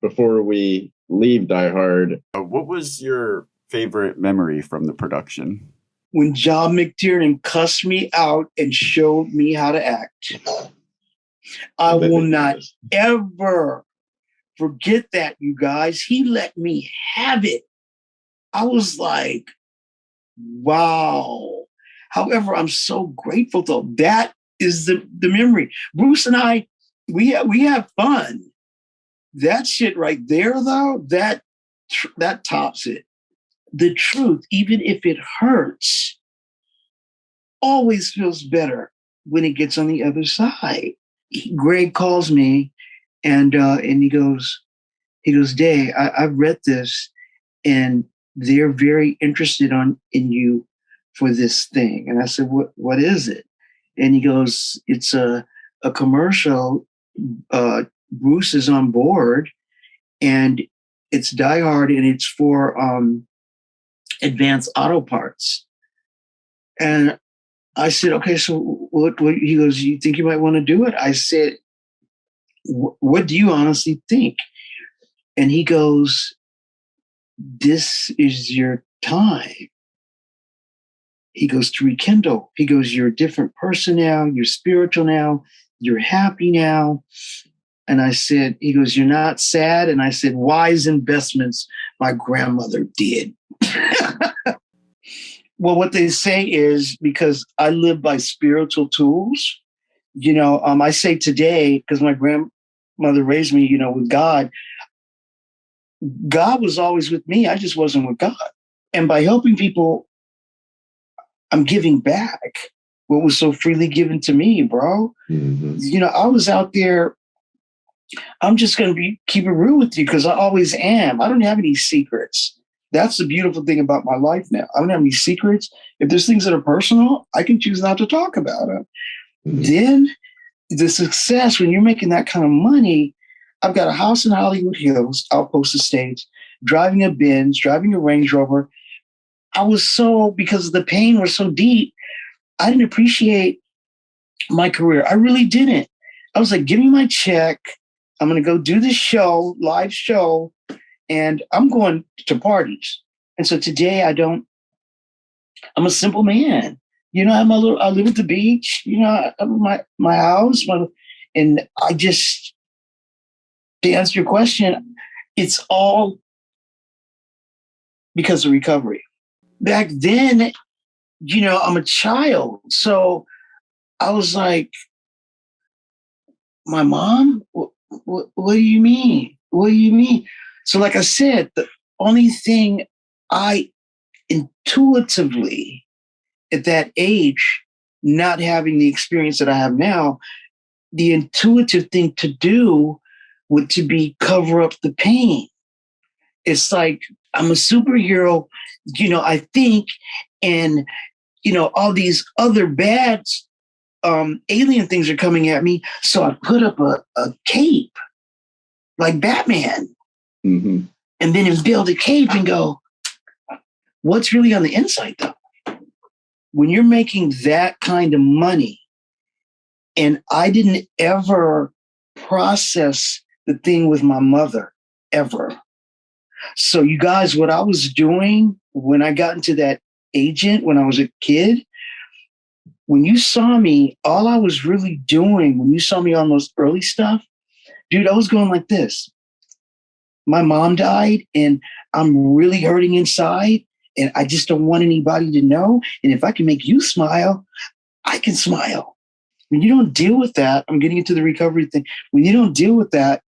before we leave Die Hard. What was your favorite memory from the production? When John McTiernan cussed me out and showed me how to act. I will not ever forget that, you guys. He let me have it. I was like, wow. However, I'm so grateful, though. That is the memory. Bruce and I, we have fun. That shit right there, though, that tops it. The truth, even if it hurts, always feels better when it gets on the other side. Greg calls me and he goes, Day, I've read this and they're very interested in you for this thing. And I said, what is it? And he goes, it's a commercial. Bruce is on board and it's Die Hard and it's for Advanced Auto Parts. And I said, okay, so what? He goes, you think you might want to do it? I said, what do you honestly think? And he goes, this is your time. He goes, to rekindle. He goes, you're a different person now. You're spiritual now. You're happy now. And I said, he goes, you're not sad. And I said, wise investments my grandmother did. Well, what they say is, because I live by spiritual tools, I say today, because my grandmother raised me, with God was always with me. I just wasn't with God. And by helping people, I'm giving back what was so freely given to me, bro. Mm-hmm. I was out there. I'm just going to keep it real with you because I always am. I don't have any secrets. That's the beautiful thing about my life now. I don't have any secrets. If there's things that are personal, I can choose not to talk about them. Mm-hmm. Then the success, when you're making that kind of money, I've got a house in Hollywood Hills, Outpost Estates, driving a Benz, driving a Range Rover. I was because the pain was so deep, I didn't appreciate my career. I really didn't. I was like, give me my check. I'm going to go do this show, live show, and I'm going to parties. And so today I'm a simple man. I live at the beach, I have my house, and I just, to answer your question, it's all because of recovery. Back then, I'm a child. So I was like, my mom, what do you mean? What do you mean? So like I said, the only thing I intuitively at that age, not having the experience that I have now, the intuitive thing to do would to be cover up the pain. It's like I'm a superhero, I think, and all these other bad alien things are coming at me. So I put up a cape like Batman. Mm-hmm. And then build a cape and go, what's really on the inside though? When you're making that kind of money, and I didn't ever process the thing with my mother, ever. So you guys, what I was doing when I got into that agent, when I was a kid, when you saw me, all I was really doing, when you saw me on those early stuff, dude, I was going like this. My mom died and I'm really hurting inside and I just don't want anybody to know. And if I can make you smile, I can smile. When you don't deal with that, I'm getting into the recovery thing. When you don't deal with that,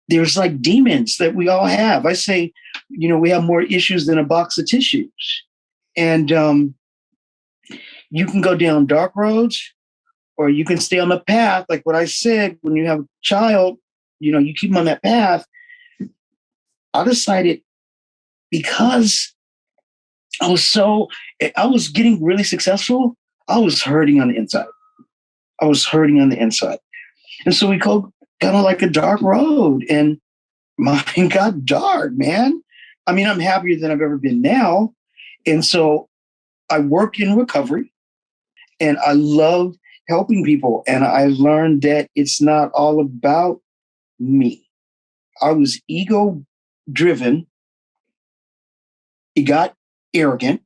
there's like demons that we all have. I say, we have more issues than a box of tissues. And you can go down dark roads or you can stay on the path. Like what I said, when you have a child, you keep them on that path. I decided because I was getting really successful, I was hurting on the inside. And so we go kind of like a dark road and mine got dark, man. I mean, I'm happier than I've ever been now. And so I work in recovery and I love helping people. And I learned that it's not all about me. I was ego driven. It got arrogant.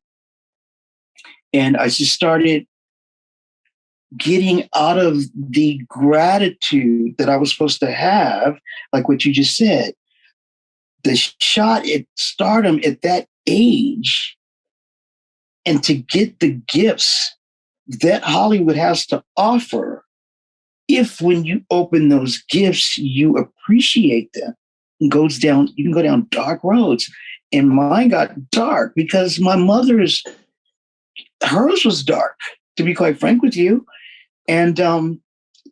And I just started getting out of the gratitude that I was supposed to have, like what you just said. The shot at stardom at that age, and to get the gifts that Hollywood has to offer, if when you open those gifts, you appreciate them, it goes down, you can go down dark roads. And mine got dark because my mother's, hers was dark, to be quite frank with you. And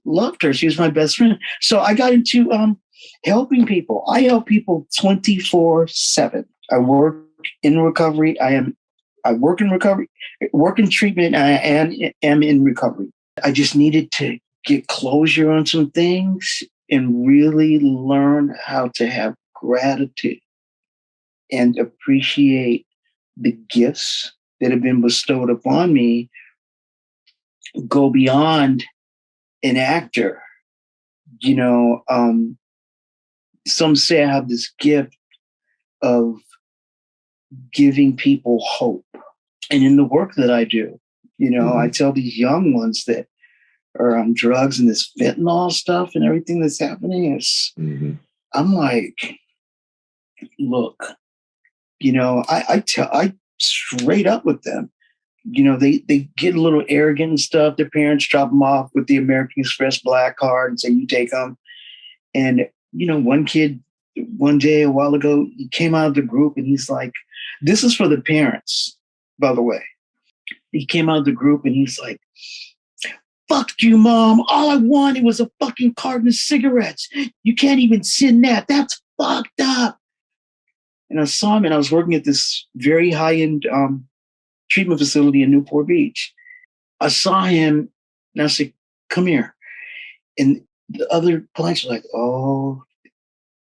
loved her. She was my best friend. So I got into helping people. I help people 24/7. I work in recovery. I work in recovery, work in treatment, and am in recovery. I just needed to get closure on some things and really learn how to have gratitude and appreciate the gifts that have been bestowed upon me, go beyond an actor. You know, some say I have this gift of giving people hope. And in the work that I do, you know, I tell these young ones that are on drugs and this fentanyl stuff and everything that's happening is, I'm like, look, you know, I straight up with them. You know, they get a little arrogant and stuff. Their parents drop them off with the American Express Black card and say, you take them. And, you know, one kid one day a while ago, he came out of the group and he's like, this is for the parents, by the way. He came out of the group and he's like, fuck you, Mom. All I wanted was a fucking carton of cigarettes. You can't even send that. That's fucked up. And I saw him, and I was working at this very high-end treatment facility in Newport Beach. I saw him and I said, come here. And the other clients were like, oh,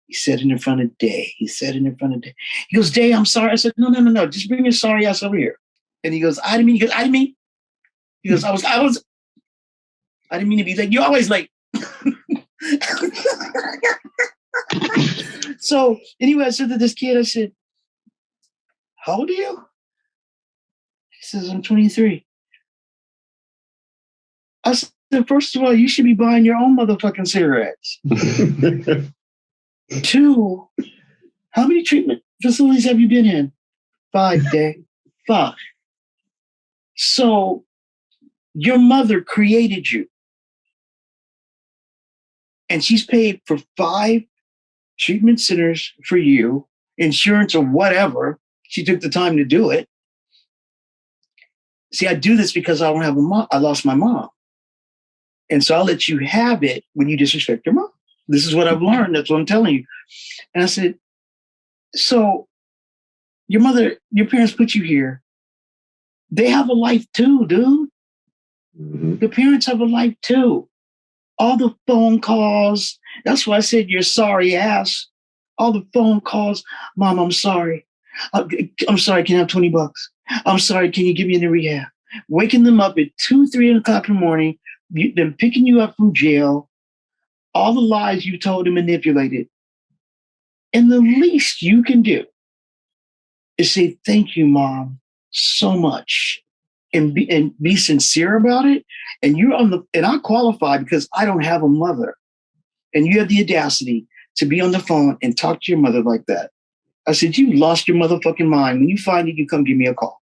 he said it in front of Day. He said it in front of Day. He goes, Day, I'm sorry. I said, no. Just bring your sorry ass over here. And he goes, I didn't mean. He goes, I didn't mean. He goes, I didn't mean to be late. You're always late. So anyway, I said to this kid, I said, how old are you? He says, I'm 23. I said, first of all, you should be buying your own motherfucking cigarettes. 2, how many treatment facilities have you been in? 5, Day. 5. So your mother created you. And she's paid for 5 treatment centers for you, insurance or whatever. She took the time to do it. See, I do this because I don't have a mom. I lost my mom. And so I'll let you have it when you disrespect your mom. This is what I've learned. That's what I'm telling you. And I said, so your mother, your parents put you here. They have a life too, dude. The parents have a life too. All the phone calls. That's why I said you're sorry ass. All the phone calls. Mom, I'm sorry. I'm sorry. Can I have $20? I'm sorry. Can you get me into rehab? Waking them up at 2, 3 o'clock in the morning. Them picking you up from jail. All the lies you told and manipulated. And the least you can do is say, thank you, Mom, so much. And be sincere about it. And you're and I qualify because I don't have a mother. And you have the audacity to be on the phone and talk to your mother like that. I said, you lost your motherfucking mind. When you find it, you come give me a call.